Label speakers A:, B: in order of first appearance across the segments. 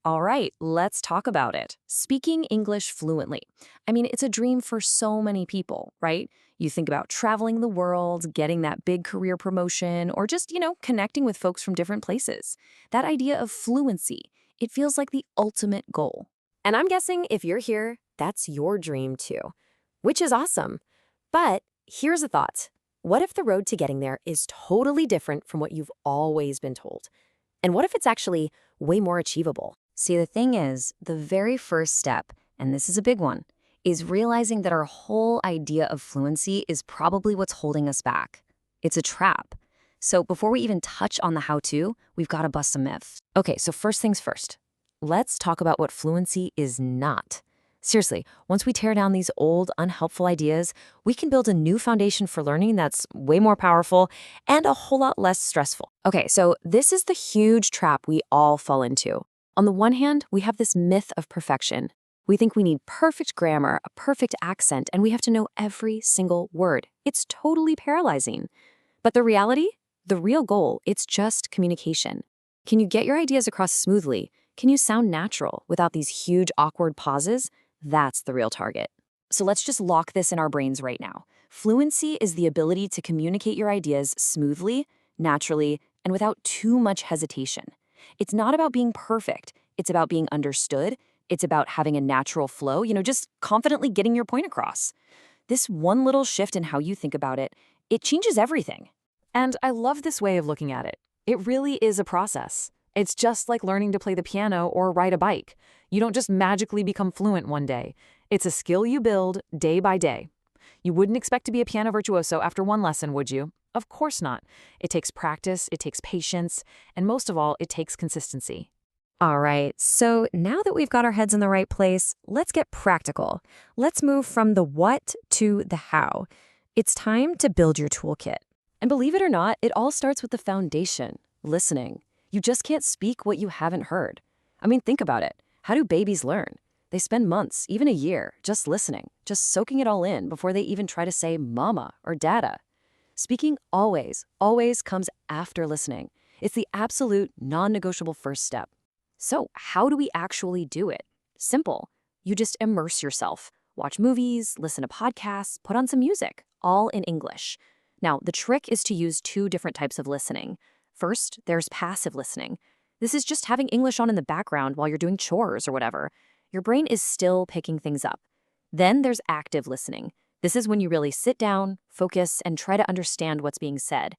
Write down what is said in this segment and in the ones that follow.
A: All right, let's talk about it. Speaking English fluently. I mean, it's a dream for so many people, right? You think about traveling the world, getting that big career promotion, or just, connecting with folks from different places. That idea of fluency, it feels like the ultimate goal.
B: And I'm guessing if you're here, that's your dream too, which is awesome. But here's a thought. What if the road to getting there is totally different from what you've always been told? And what if it's actually way more achievable?
A: See, the thing is, the very first step, and this is a big one, is realizing that our whole idea of fluency is probably what's holding us back. It's a trap. So before we even touch on the how-to, we've got to bust some myths. Okay, so first things first. Let's talk about what fluency is not. Seriously, once we tear down these old, unhelpful ideas, we can build a new foundation for learning that's way more powerful and a whole lot less stressful. Okay, so this is the huge trap we all fall into. On the one hand, we have this myth of perfection. We think we need perfect grammar, a perfect accent, and we have to know every single word. It's totally paralyzing. But the reality? The real goal, it's just communication. Can you get your ideas across smoothly? Can you sound natural without these huge, awkward pauses? That's the real target. So let's just lock this in our brains right now. Fluency is the ability to communicate your ideas smoothly, naturally, and without too much hesitation. It's not about being perfect. It's about being understood. It's about having a natural flow, just confidently getting your point across. This one little shift in how you think about it, it changes everything.
C: And I love this way of looking at it. It really is a process. It's just like learning to play the piano or ride a bike. You don't just magically become fluent one day. It's a skill you build day by day. You wouldn't expect to be a piano virtuoso after one lesson, would you? Of course not. It takes practice, it takes patience, and most of all, it takes consistency.
A: All right, so now that we've got our heads in the right place, let's get practical. Let's move from the what to the how. It's time to build your toolkit. And believe it or not, it all starts with the foundation, listening. You just can't speak what you haven't heard. I mean, think about it. How do babies learn? They spend months, even a year, just listening, just soaking it all in before they even try to say mama or dada. Speaking always comes after listening. It's the absolute non-negotiable first step. So how do we actually do it? Simple. You just immerse yourself. Watch movies, listen to podcasts, put on some music, all in English. Now, the trick is to use two different types of listening. First, there's passive listening. This is just having English on in the background while you're doing chores or whatever. Your brain is still picking things up. Then there's active listening. This is when you really sit down, focus, and try to understand what's being said.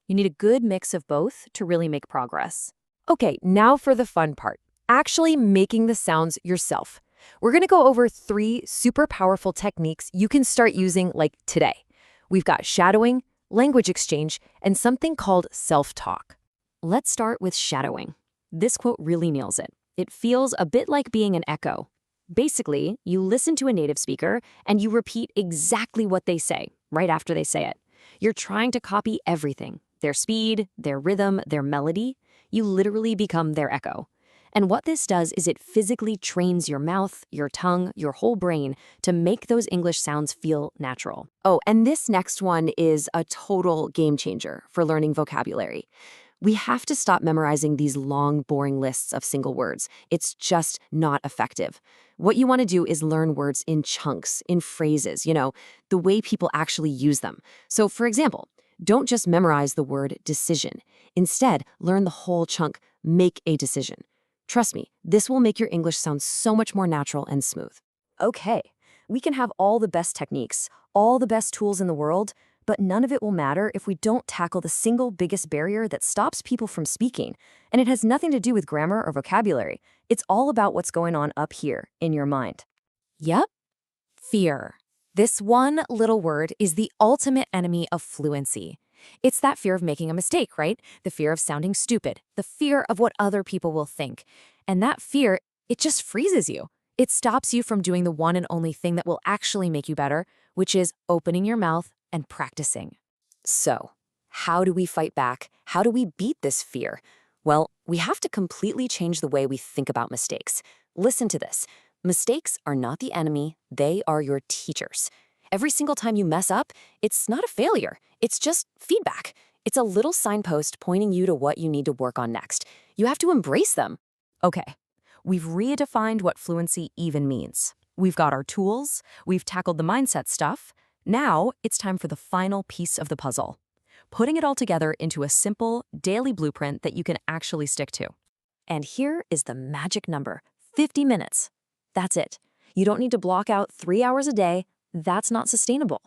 A: You need a good mix of both to really make progress.
B: Okay, now for the fun part. Actually making the sounds yourself. We're going to go over 3 super powerful techniques you can start using like today. We've got shadowing, language exchange, and something called self-talk.
A: Let's start with shadowing. This quote really nails it. It feels a bit like being an echo. Basically, you listen to a native speaker and you repeat exactly what they say right after they say it. You're trying to copy everything, their speed, their rhythm, their melody. You literally become their echo. And what this does is it physically trains your mouth, your tongue, your whole brain to make those English sounds feel natural.
B: Oh, and this next one is a total game changer for learning vocabulary. We have to stop memorizing these long, boring lists of single words. It's just not effective. What you want to do is learn words in chunks, in phrases, the way people actually use them. So, for example, don't just memorize the word decision. Instead, learn the whole chunk, make a decision. Trust me, this will make your English sound so much more natural and smooth.
A: Okay, we can have all the best techniques, all the best tools in the world, but none of it will matter if we don't tackle the single biggest barrier that stops people from speaking. And it has nothing to do with grammar or vocabulary. It's all about what's going on up here in your mind.
B: Yep, fear. This one little word is the ultimate enemy of fluency. It's that fear of making a mistake, right? The fear of sounding stupid, the fear of what other people will think. And that fear, it just freezes you. It stops you from doing the one and only thing that will actually make you better, which is opening your mouth and practicing.
A: So, how do we fight back? How do we beat this fear? Well, we have to completely change the way we think about mistakes. Listen to this. Mistakes are not the enemy, they are your teachers. Every single time you mess up, it's not a failure. It's just feedback. It's a little signpost pointing you to what you need to work on next. You have to embrace them.
C: Okay,
B: We've redefined what fluency even means. We've got our tools, we've tackled the mindset stuff. Now it's time for the final piece of the puzzle. Putting it all together into a simple, daily blueprint that you can actually stick to. And here is the magic number, 50 minutes. That's it. You don't need to block out 3 hours a day. That's not sustainable.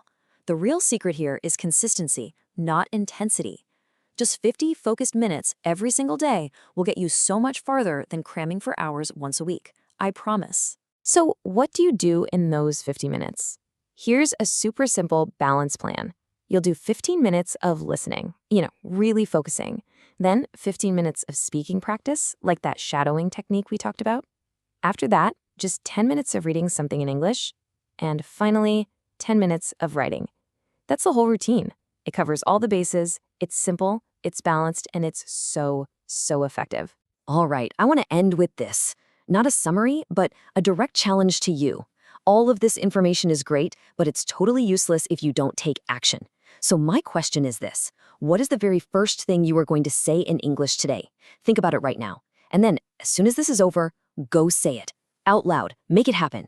B: The real secret here is consistency, not intensity. Just 50 focused minutes every single day will get you so much farther than cramming for hours once a week. I promise. So what do you do in those 50 minutes? Here's a super simple balance plan. You'll do 15 minutes of listening, really focusing. Then 15 minutes of speaking practice, like that shadowing technique we talked about. After that, just 10 minutes of reading something in English. And finally, 10 minutes of writing. That's the whole routine. It covers all the bases, it's simple, it's balanced, and it's so effective.
A: All right, I want to end with this. Not a summary, but a direct challenge to you. All of this information is great, but it's totally useless if you don't take action. So my question is this: what is the very first thing you are going to say in English today? Think about it right now. And then, as soon as this is over, go say it. Out loud. Make it happen.